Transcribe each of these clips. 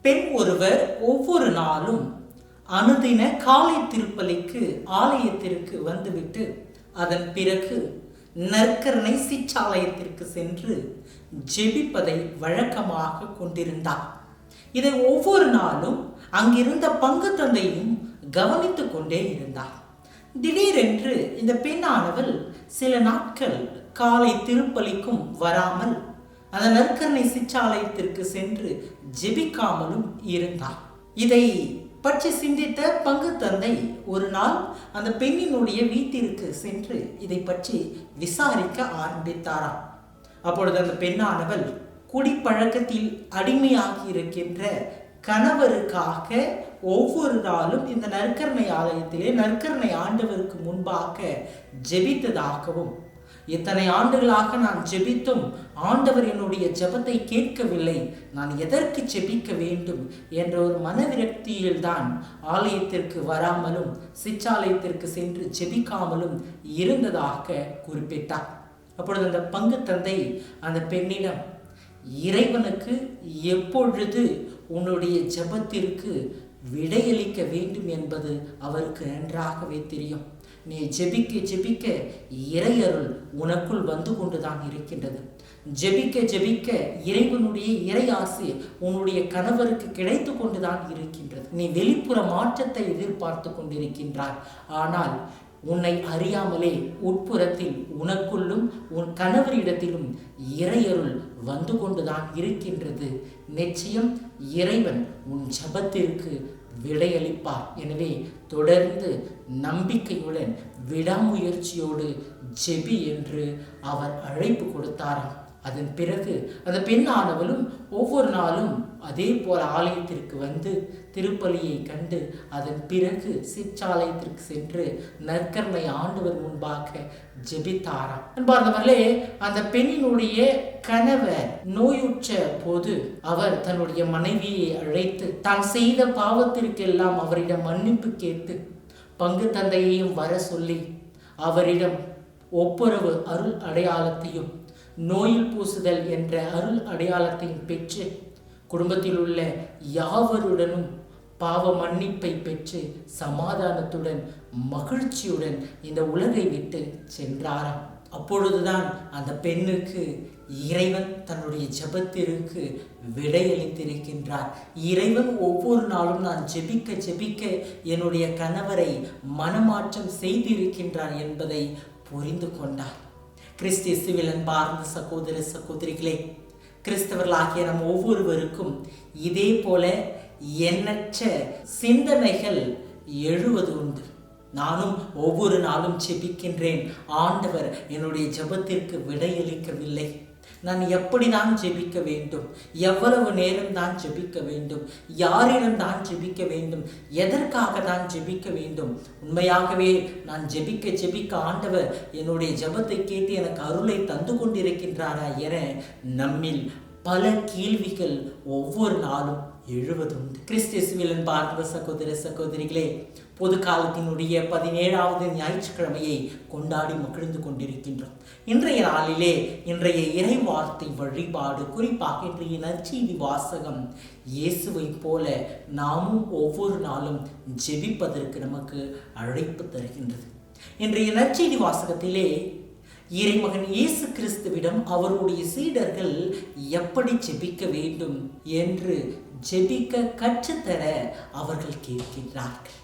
பெண் ஒருவர் ஒவ்வொரு நாளும் அனுதின காலை திருப்பலிக்கு ஆலயத்திற்கு வந்துவிட்டு அதன் பிறகு நற்கரணை சிற்றாலயத்திற்கு சென்று ஜெபிப்பதை வழக்கமாக கொண்டிருந்தார். இதை ஒவ்வொரு நாளும் அங்கிருந்த பங்கு தந்தையும் கவனித்துக் கொண்டே இருந்தார். திடீரென்று இந்த பெண்ணானவள் சில நாட்கள் காலை திருப்பலிக்கும் வராமல் அந்த நற்கரணை சிற்றாலயத்திற்கு சென்று ஜெபிக்காமலும் இருந்தார். இதை பற்றி சிந்தித்த பங்கு தந்தை ஒரு நாள் அந்த பெண்ணினுடைய வீட்டிற்கு சென்று இதை பற்றி விசாரிக்க ஆரம்பித்தாராம். அப்பொழுது அந்த பெண்ணானவள் குடிப்பழக்கத்தில் அடிமையாகி இருக்கின்ற கணவருக்காக ஒவ்வொரு நாளும் இந்த நற்கரணை ஆலயத்திலே நற்கரணை ஆண்டவருக்கு முன்பாக ஜெபித்ததாகவும், இத்தனை ஆண்டுகளாக நான் ஜெபித்தும் ஆண்டவர் என்னுடைய ஜெபத்தை கேட்கவில்லை, நான் எதற்கு ஜெபிக்க வேண்டும் என்ற ஒரு மனவிரக்தியில் தான் ஆலயத்திற்கு வராமலும் சிற்றாலயத்திற்கு சென்று ஜெபிக்காமலும் இருந்ததாக குறிப்பிட்டார். அப்பொழுது அந்த பங்கு தந்தை அந்த பெண்ணிடம், இறைவனுக்கு எப்பொழுது உன்னுடைய ஜெபத்திற்கு விடையளிக்க வேண்டும் என்பது அவருக்கு நன்றாகவே தெரியும். நீ ஜெபிக்க ஜெபிக்க இறையருள் உனக்குள் வந்து கொண்டுதான் இருக்கின்றது. ஜெபிக்க ஜெபிக்க இறைவனுடைய இறையாசி உன்னுடைய கணவருக்கு கிடைத்து கொண்டுதான் இருக்கின்றது. நீ வெளிப்புற மாற்றத்தை எதிர்பார்த்து கொண்டிருக்கின்றாய். ஆனால் உன்னை அறியாமலே உட்புறத்தில் உனக்குள்ளும் உன் கணவரிடத்திலும் இறையருள் வந்து கொண்டுதான் இருக்கின்றது. நிச்சயம் இறைவன் உன் ஜெபத்திற்கு விடையளிப்பார். எனவே தொடர்ந்து நம்பிக்கையுடன் விடாமுயற்சியோடு ஜெபி என்று அவர் அழைப்பு கொடுத்தாராம். அதன் பிறகு அந்த பெண்ணானவளும் ஒவ்வொரு நாளும் அதே போல ஆலயத்திற்கு வந்து திருப்பலியை கண்டு அதன் பிறகு சிற்றாலயத்திற்கு சென்று நற்கரணை ஆண்டவர் முன்பாக ஜெபித்தாராம். அன்பார்ந்தவர்களே, அந்த பெண்ணினுடைய கணவர் நோயுற்ற போது அவர் தன்னுடைய மனைவியை அழைத்து தான் செய்த பாவத்திற்கெல்லாம் அவரிடம் மன்னிப்பு கேட்டு பங்கு தந்தையையும் வர சொல்லி அவரிடம் ஒப்புரவு அருள் அடையாளத்தையும் நோயில் பூசுதல் என்ற அருள் அடையாளத்தையும் பெற்று குடும்பத்தில் உள்ள யாவருடனும் பாவ மன்னிப்பை பெற்று சமாதானத்துடன் மகிழ்ச்சியுடன் இந்த உலகை விட்டு சென்றாராம். அப்பொழுதுதான் அந்த பெண்ணுக்கு இறைவன் தன்னுடைய ஜெபத்திற்கு விடையளித்திருக்கின்றார். இறைவன் ஒவ்வொரு நாளும் நான் ஜெபிக்க ஜெபிக்க என்னுடைய கணவரை மனமாற்றம் செய்திருக்கின்றார் என்பதை புரிந்து கொண்டார். கிறிஸ்தியேசுவில் அன்பார்ந்த சகோதர சகோதரிகளே, கிறிஸ்தவர்களாகிய நம் ஒவ்வொருவருக்கும் இதே போல எண்ணற்ற சிந்தனைகள் எழுவது உண்டு. நானும் ஒவ்வொரு நாளும் ஜெபிக்கின்றேன், ஆண்டவர் என்னுடைய ஜெபத்திற்கு விடையளிக்கவில்லை, நான் எப்படி தான் ஜெபிக்க வேண்டும், எவ்வளவு நேரம் தான் ஜெபிக்க வேண்டும், யாரிடம் தான் ஜெபிக்க வேண்டும், எதற்காக தான் ஜெபிக்க வேண்டும், உண்மையாகவே நான் ஜெபிக்க ஜெபிக்க ஆண்டவர் என்னுடைய ஜெபத்தை கேட்டு எனக்கு அருளை தந்து கொண்டிருக்கின்றாரா என நம்மில் பல கேள்விகள் ஒவ்வொரு நாளும் எழுவதுண்டு. கிறிஸ்தியேசுவில் பார்த்த சகோதர சகோதரிகளே, பொது காலத்தினுடைய 17வது ஞாயிற்றுக்கிழமையை கொண்டாடி மகிழ்ந்து கொண்டிருக்கின்றோம். இன்றைய நாளிலே இன்றைய இறை வார்த்தை வழிபாடு, குறிப்பாக இன்றைய நற்செய்தி வாசகம் இயேசுவை போல நாமும் ஒவ்வொரு நாளும் ஜெபிப்பதற்கு நமக்கு அழைப்பு தருகின்றது. இன்றைய நற்செய்தி வாசகத்திலே இறைமகன் இயேசு கிறிஸ்துவிடம் அவருடைய சீடர்கள் எப்படி ஜெபிக்க வேண்டும் என்று ஜெபிக்க கற்றுத்தர அவர்கள் கேட்கின்றார்கள்.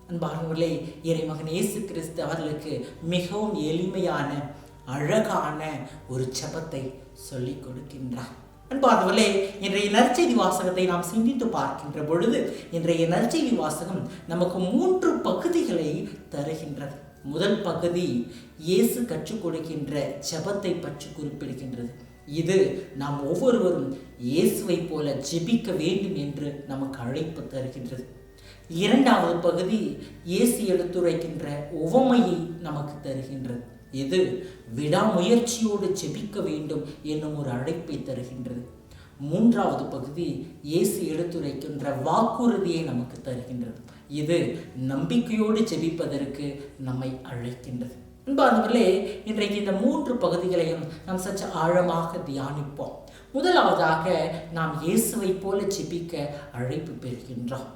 அன்பானவர்களே, இறைமகன் இயேசு கிறிஸ்து அவர்களுக்கு மிகவும் எளிமையான அழகான ஒரு ஜெபத்தை சொல்லிக் கொடுக்கின்றார். அன்பானவர்களே, இன்றைய நற்செய்தி வாசகத்தை நாம் சிந்தித்து பார்க்கின்ற பொழுது இன்றைய நற்செய்தி வாசகம் நமக்கு 3 பகுதிகளை தருகின்றது. முதல் பகுதி இயேசு கற்றுக் கொடுக்கின்ற ஜெபத்தை பற்றி குறிப்பிடுகின்றது. இது நாம் ஒவ்வொருவரும் இயேசுவை போல ஜெபிக்க வேண்டும் என்று நமக்கு அழைப்பு தருகின்றது. இரண்டாவது பகுதி இயேசு எடுத்துரைக்கின்ற உவமையை நமக்கு தருகின்றது. இது விடாமுயற்சியோடு ஜெபிக்க வேண்டும் என்னும் ஒரு அழைப்பை தருகின்றது. மூன்றாவது பகுதி இயேசு எடுத்துரைக்கின்ற வாக்குறுதியை நமக்கு தருகின்றது. இது நம்பிக்கையோடு ஜெபிப்பதற்கு நம்மை அழைக்கின்றது. அன்பார்ந்தவர்களே, இன்றைக்கு இந்த 3 பகுதிகளையும் நாம் சற்று ஆழமாக தியானிப்போம். முதலாவதாக நாம் இயேசுவை போல ஜெபிக்க அழைப்பு பெறுகின்றோம்.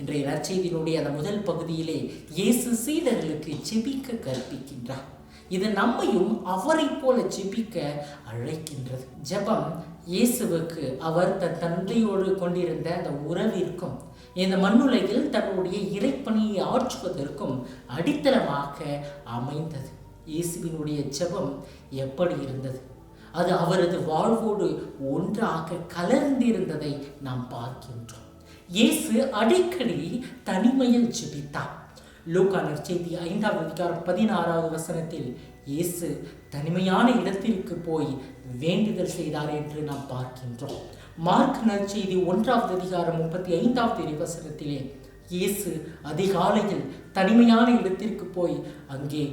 இன்றைய நற்செய்தியினுடைய அந்த முதல் பகுதியிலே இயேசு சீடர்களுக்கு ஜெபிக்க கற்பிக்கின்றார். இது நம்மையும் அவரை போல ஜெபிக்க அழைக்கின்றது. ஜெபம் இயேசுவுக்கு அவர் தன் தந்தையோடு கொண்டிருந்த அந்த உறவிற்கும் இந்த மண்ணுலகில் தன்னுடைய இறைப்பணியை ஆற்றுவதற்கும் அடித்தளமாக அமைந்தது. இயேசுவினுடைய ஜெபம் எப்படி இருந்தது? அது அவரது வாழ்வோடு ஒன்றாக கலர்ந்திருந்ததை நாம் பார்க்கின்றோம். இயேசு அடிக்கடி தனிமையில் ஜெபித்தார். லூக்கா நற்செய்தி 5ஆம் அதிகாரம் 16வது வசனத்தில் இயேசு தனிமையான இடத்திற்கு போய் வேண்டுதல் செய்தார் என்று நாம் பார்க்கின்றோம். மார்க் நற்செய்தி 1ஆவது அதிகாரம் 35வது வசனத்திலே இயேசு அதிகாலையில் தனிமையான இடத்திற்கு போய் அங்கே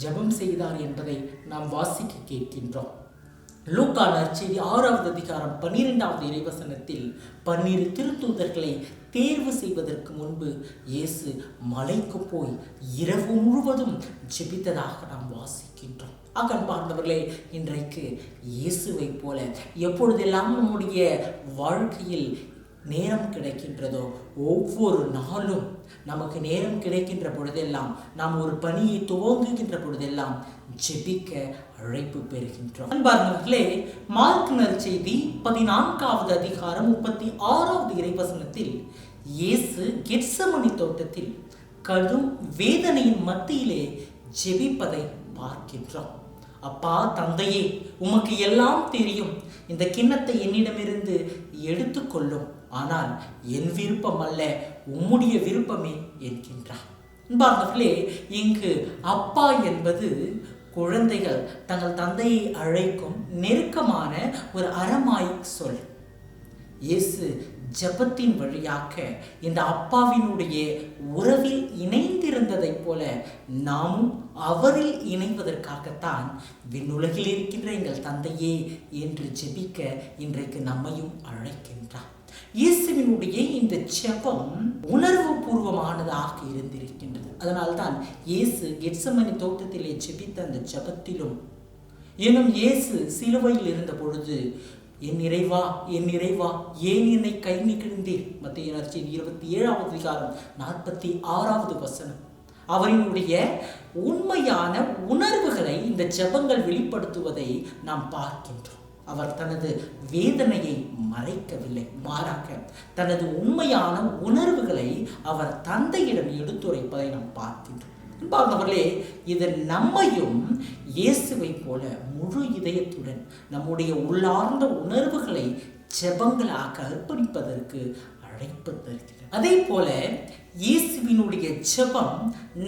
ஜெபம் செய்தார் என்பதை நாம் வாசிக்க கேட்கின்றோம். லூக்கா நற்செய்தி 6வது அதிகாரம் 12வது இறைவசனத்தில் 12 திருத்தூதர்களை தேர்வு செய்வதற்கு முன்பு இயேசு மலைக்கு போய் இரவு முழுவதும் ஜெபித்ததாக நாம் வாசிக்கின்றோம். அன்பார்ந்தவர்களே, இன்றைக்கு இயேசுவை போல எப்பொழுதெல்லாம் நம்முடைய வாழ்க்கையில் நேரம் கிடைக்கின்றதோ ஒவ்வொரு நாளும் நமக்கு நேரம் கிடைக்கின்ற பொழுதெல்லாம் நாம் ஒரு பணியை துவங்குகின்ற பொழுதெல்லாம் ஜெபிக்க அழைப்பு பெறுகின்றோம். அன்பார்ந்தவர்களே, மார்க் நற்செய்தி 14வது அதிகாரம் 36வது இறைவசனத்தில் இயேசு கெத்செமனி தோட்டத்தில் கடும் வேதனையின் மத்தியிலே ஜெபிப்பதை பார்க்கின்றோம். அப்பா தந்தையே, உமக்கு எல்லாம் தெரியும், இந்த கிண்ணத்தை என்னிடமிருந்து எடுத்துக்கொள்ளும், ஆனால் என் விருப்பம் அல்ல, உம்முடைய விருப்பமே என்கின்றார். அன்பார்ந்தவர்களே, இங்கு அப்பா என்பது குழந்தைகள் தங்கள் தந்தையை அழைக்கும் நெருக்கமான ஒரு அரமாயிக் சொல். இயேசு ஜெபத்தின் வழியாக இந்த அப்பாவினுடைய உறவில் இணைந்திருந்ததைப் போல நாமும் அவரில் இணைவதற்காகத்தான் விண்ணுலகில் இருக்கின்ற எங்கள் தந்தையே என்று ஜெபிக்க இன்றைக்கு நம்மையும் அழைக்கின்றார். இயேசுவினுடைய இந்த ஜெபம் உணர்வு பூர்வமானதாக இருந்திருக்கின்றது. அதனால்தான் இயேசு கெத்செமனி தோட்டத்திலே ஜெபித்த அந்த ஜெபத்திலும் இன்னும் இயேசு சிலுவையில் இருந்த பொழுது என் இறைவா என் இறைவா ஏன் என்னை கை நீக்கின்றீர், மத்தேயு நற்செய்தி 27வது அதிகாரம் 46வது வசனம். அவரினுடைய உண்மையான உணர்வுகளை இந்த ஜெபங்கள் வெளிப்படுத்துவதை நாம் பார்க்கின்றோம். அவர் தனது வேதனையை மறைக்கவில்லை, மாறாக தனது உண்மையான உணர்வுகளை அவர் தந்தையிடம் எடுத்துரைப்பதை நாம் பார்க்கின்றோம். அன்பார்ந்தவர்களே, இது நம்மையும் இயேசுவை போல முழு இதயத்துடன் நம்முடைய உள்ளார்ந்த உணர்வுகளை ஜெபங்களாக அர்ப்பணிப்பதற்கு அழைப்பு தருகிறது. அதே போல இயேசுவினுடைய ஜெபம்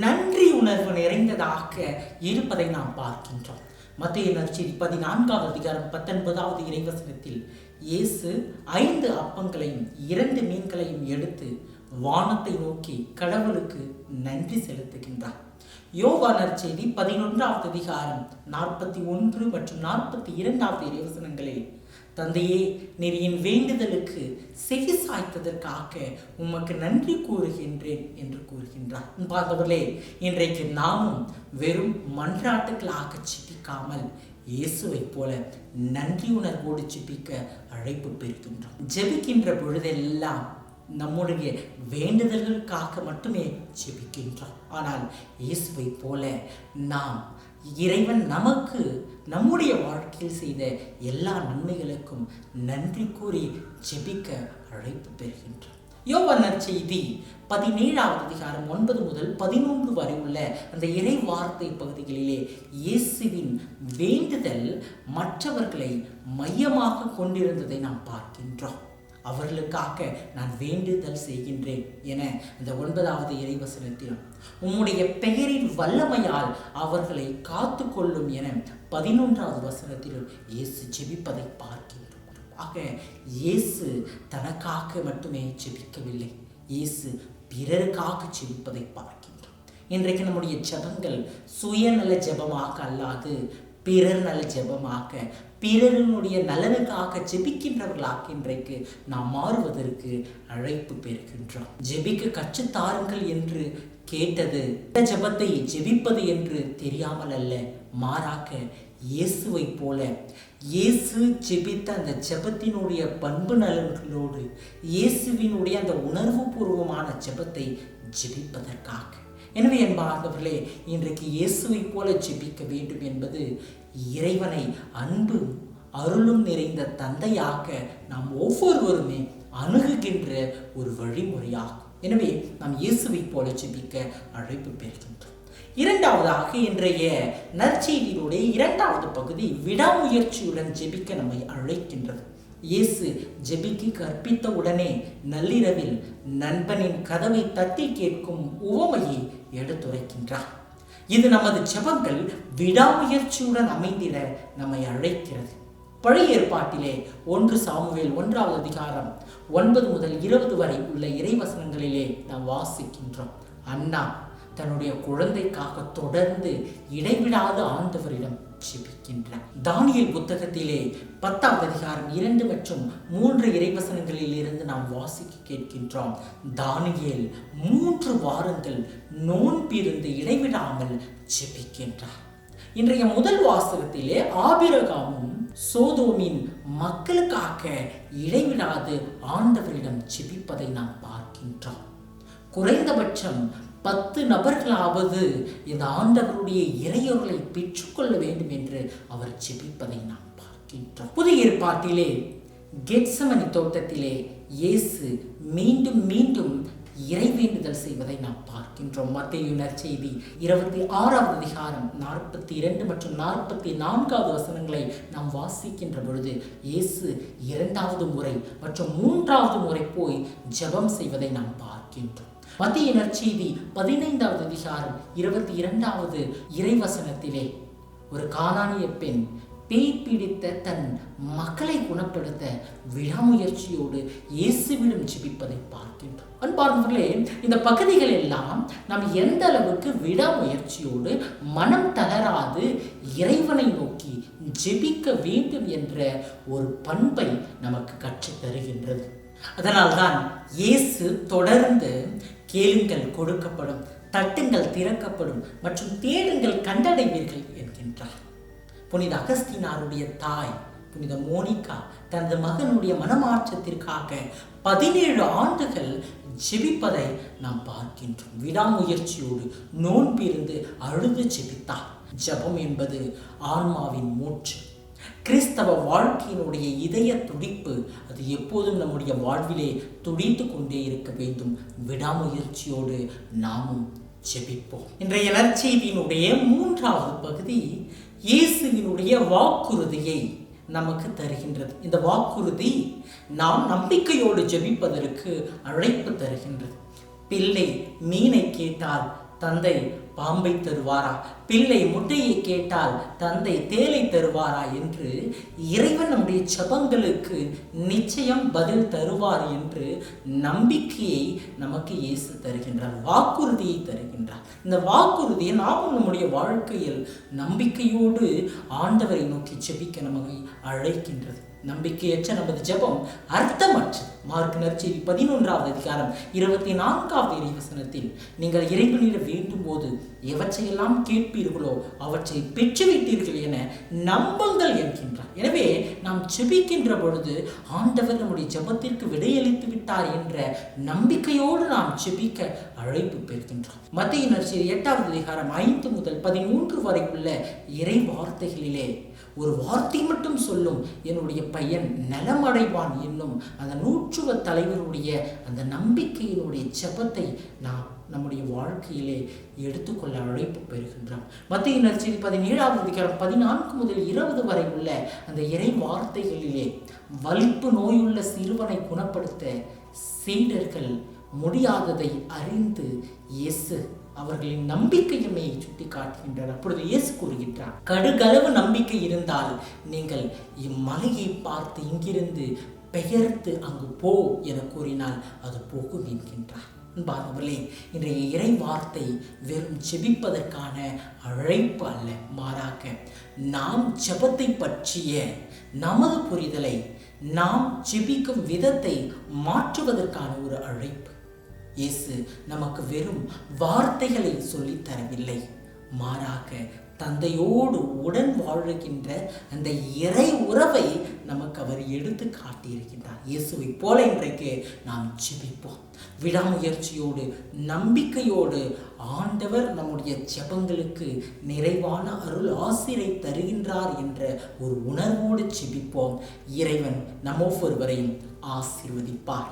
நன்றி உணர்வு நிறைந்ததாக இருப்பதை நாம் பார்க்கின்றோம். மத்தேயு நற்செய்தி 14வது அதிகாரம் 19வது இறைவசனத்தில் இயேசு 5 அப்பங்களையும் 2 மீன்களையும் எடுத்து வானத்தை நோக்கி கடவுளுக்கு நன்றி செலுத்துகின்றார். யோவான் நற்செய்தி 11வது அதிகாரம் 41 மற்றும் 42வது இறைவசனங்களில் தந்தையே, நீர் என் வேண்டுதலுக்கு செவி சாய்த்ததற்காக உமக்கு நன்றி கூறுகின்றேன் என்று கூறுகின்றார். பார்த்தவர்களே, இன்றைக்கு நாமும் வெறும் மன்றாட்டுகளாக ஜெபிக்காமல் இயேசுவை போல நன்றி உணர்வோடு ஜெபிக்க அழைப்பு பெறுகின்றோம். ஜெபிக்கின்ற பொழுதெல்லாம் நம்முடைய வேண்டுதல்களுக்காக மட்டுமே ஜெபிக்கின்றோம். ஆனால் இயேசுவை போல நாம் இறைவன் நமக்கு நம்முடைய வாழ்க்கையில் செய்த எல்லா நன்மைகளுக்கும் நன்றி கூறி ஜெபிக்க அழைப்பு பெறுகின்றோம். யோவான் நற்செய்தி 17வது அதிகாரம் 9 முதல் 11 வரை உள்ள அந்த இறை வார்த்தை பகுதிகளிலே இயேசுவின் வேண்டுதல் மற்றவர்களை மையமாக கொண்டிருந்ததை நாம் பார்க்கின்றோம். அவர்களுக்காக நான் வேண்டுதல் செய்கின்றேன் என இந்த 9வது இறைவசனத்திலும், உம்முடைய பெயரின் வல்லமையால் அவர்களை காத்து கொள்ளும் என 11வது வசனத்திலும் இயேசு ஜெபிப்பதை பார்க்கின்றோம். ஆக இயேசு தனக்காக மட்டுமே ஜெபிக்கவில்லை, இயேசு பிறருக்காக ஜெபிப்பதை பார்க்கின்றோம். இன்றைக்கு நம்முடைய ஜெபங்கள் சுயநல ஜெபமாக அல்லாது பிறர் நல ஜெபமாக, பிறருடைய நலனுக்காக ஜெபிக்கின்றவர்களாக இன்றைக்கு நாம் மாறுவதற்கு அழைப்பு பெறுகின்றோம். ஜெபிக்க கற்றுத்தாருங்கள் என்று கேட்டது ஜெபத்தை ஜெபிப்பது என்று தெரியாமல் அல்ல, மாறாக இயேசுவை போல இயேசு ஜெபித்த அந்த ஜெபத்தினுடைய பண்பு நலன்களோடு இயேசுவினுடைய அந்த உணர்வு பூர்வமான ஜெபத்தை ஜெபிப்பதற்காக. எனவே என்பார்களே, இன்றைக்கு இயேசுவை போல ஜெபிக்க வேண்டும் என்பது இறைவனை அன்பும் அருளும் நிறைந்த தந்தையாக நாம் ஒவ்வொருவருமே அணுகுகின்ற ஒரு வழிமுறையாகும். எனவே நாம் இயேசுவை போல ஜெபிக்க அழைப்பு பெறுகின்றோம். இரண்டாவதாக, இன்றைய நற்செய்தியினுடைய இரண்டாவது பகுதி விடாமுயற்சியுடன் ஜெபிக்க நம்மை அழைக்கின்றது. இயேசு ஜெபிக்க கற்பித்த உடனே நள்ளிரவில் நண்பனின் கதவை தட்டி கேட்கும் உவமையை எடுத்துரைக்கின்றார். இது நமது ஜெபங்கள் விடாமுயற்சியுடன் அமைந்திட நம்மை அழைக்கிறது. பழைய ஏற்பாட்டிலே 1 சாமுவேல் 1வது அதிகாரம் 9 முதல் 20 வரை உள்ள இறைவசனங்களிலே நாம் வாசிக்கின்றோம். அன்னா தன்னுடைய குழந்தைக்காக தொடர்ந்து இடைவிடாத ஆண்டவரிடம் ஜெபிக்கின்றார். தானியேல் புத்தகத்திலே 10வது அதிகாரம் 2 மற்றும் 3 இறைவசனங்களில் இருந்து நாம் வாசிக்க கேட்கின்றோம். தானியேல் 3 வாரங்கள் நோன்பிருந்து இடைவிடாமல் ஜெபிக்கின்றார். இன்றைய முதல் வாசகத்திலே ஆபிரகாமும் சோதோமின் மக்களுக்காக இடைவிடாது ஆண்டவரிடம் ஜெபிப்பதை நாம் பார்க்கின்றோம். குறைந்தபட்சம் 10 நபர்களாவது இந்த ஆண்டவருடைய இறையொருளை பெற்றுக்கொள்ள வேண்டும் என்று அவர் ஜெபிப்பதை நாம் பார்க்கின்றோம். புதிய ஏற்பாட்டிலே கெத்செமனி தோட்டத்திலே இயேசு மீண்டும் மீண்டும் இறைவேண்டுதல் செய்வதை நாம் பார்க்கின்றோம். மத்தேயு நற்செய்தி 26வது அதிகாரம் 42 மற்றும் 44வது வசனங்களை நாம் வாசிக்கின்ற பொழுது இயேசு 2வது முறை மற்றும் 3வது முறை போய் ஜெபம் செய்வதை நாம் பார்க்கின்றோம். மத்தேயு நற்செய்தி 15வது அதிகாரம் 22வது இறைவசனத்திலே ஒரு கானானிய பெண் பேய் பிடித்த தன் மக்களை குணப்படுத்த விடாமுயற்சியோடு இயேசுவிடம் ஜெபிப்பதை பார்க்கின்றோம். அன்பார்ந்தவர்களே, இந்த பகுதிகள் எல்லாம் நாம் எந்த அளவுக்கு விடாமுயற்சியோடு மனம் தளராது இறைவனை நோக்கி ஜெபிக்க வேண்டும் என்ற ஒரு பண்பை நமக்கு கற்றுத் தருகின்றது. அதனால்தான் இயேசு தொடர்ந்து கேளுங்கள் கொடுக்கப்படும், தட்டுங்கள் திறக்கப்படும் மற்றும் தேடுங்கள் கண்டடைவீர்கள் என்கின்றார். புனித அகஸ்தீனாருடைய தாய் புனித மோனிகா தனது மகனுடைய மனமாற்றத்திற்காக 17 ஆண்டுகள் ஜெபிப்பதை நாம் பார்க்கின்றோம். விடாமுயற்சியோடு நோன்பிருந்து அழுது ஜெபித்தார். ஜெபம் என்பது ஆன்மாவின் மூச்சு, கிறிஸ்தவ வாழ்க்கையினுடைய இதய துடிப்பு. அது எப்போதும் நம்முடைய வாழ்விலே துடித்து கொண்டே இருக்க வேண்டும். விடாமுயற்சியோடு நாமும் ஜெபிப்போம். இன்றைய நற்செய்தியினுடைய 3வது பகுதி இயேசுவினுடைய வாக்குறுதியை நமக்கு தருகின்றது. இந்த வாக்குறுதி நாம் நம்பிக்கையோடு ஜெபிப்பதற்கு அழைப்பு தருகின்றது. பிள்ளை மீனை கேட்டால் தந்தை பாம்பை தருவாரா, பிள்ளை முட்டையை கேட்டால் தந்தை தேலை தருவாரா என்று இறைவன் நம்முடைய ஜெபங்களுக்கு நிச்சயம் பதில் தருவார் என்று நம்பிக்கையை நமக்கு இயேசு தருகின்றார், வாக்குறுதியை தருகின்றார். இந்த வாக்குறுதியை நாமும் நம்முடைய வாழ்க்கையில் நம்பிக்கையோடு ஆண்டவரை நோக்கி ஜெபிக்க நமக்கு அழைக்கின்றது. நம்பிக்கையற்ற நமது ஜெபம் அர்த்தமற்றது. மார்க் நற்செய்தி 11வது அதிகாரம் 24வது இறைவசனத்தில் நீங்கள் இறைவனிடம் வேண்டும் போது எவற்றையெல்லாம் கேட்பீர்களோ அவற்றை பெற்றுவிட்டீர்கள் என நம்புங்கள் என்கின்றார். எனவே நாம் ஜெபிக்கின்ற பொழுது ஆண்டவர் நம்முடைய ஜெபத்திற்கு விடையளித்து விட்டார் என்ற நம்பிக்கையோடு நாம் ஜெபிக்க அழைப்பு பெறுகின்றோம். மத்தேயு நற்செய்தி 8வது அதிகாரம் 5 முதல் 13 வரை உள்ள இறை வார்த்தைகளிலே ஒரு வார்த்தை மட்டும் சொல்லும், என்னுடைய பையன் நலமடைவான் என்னும் அந்த நூற்றுவ தலைவருடைய அந்த நம்பிக்கையினுடைய ஜெபத்தை நாம் நம்முடைய வாழ்க்கையிலே எடுத்துக்கொள்ள அழைப்பு பெறுகின்றோம். மத்தேயு நற்செய்தி 17வது அதிகாரம் 14 முதல் 20 வரை உள்ள அந்த இறை வார்த்தைகளிலே வலிப்பு நோயுள்ள சிறுவனை குணப்படுத்த சீடர்கள் முடியாததை அறிந்து இயேசு அவர்களின் நம்பிக்கையின்மையை சுட்டி காட்டுகின்றார். அப்பொழுது இயேசு கூறுகின்றார், கடுகளவு நம்பிக்கை இருந்தால் நீங்கள் இம்மலையை பார்த்து இங்கிருந்து பெயர்த்து அங்கு போ என கூறினால் அது போகும் என்கின்றார். அன்பானவர்களே, இன்றைய இறை வார்த்தை வெறும் ஜெபிப்பதற்கான அழைப்பு அல்ல, மாறாக நாம் ஜெபத்தை பற்றிய நமது புரிதலை, நாம் ஜெபிக்கும் விதத்தை மாற்றுவதற்கான ஒரு அழைப்பு. இயேசு நமக்கு வெறும் வார்த்தைகளை சொல்லித் தரவில்லை, மாறாக தந்தையோடு உடன் வாழுகின்ற அந்த இறை உறவை நமக்கு அவர் எடுத்து காட்டியிருக்கின்றார். இயேசுவை போல இன்றைக்கு நாம் ஜெபிப்போம். விடாமுயற்சியோடு, நம்பிக்கையோடு ஆண்டவர் நம்முடைய ஜெபங்களுக்கு நிறைவான அருள் ஆசிரை தருகின்றார் என்ற ஒரு உணர்வோடு ஜெபிப்போம். இறைவன் நம்ம ஒவ்வொருவரையும் ஆசீர்வதிப்பார்.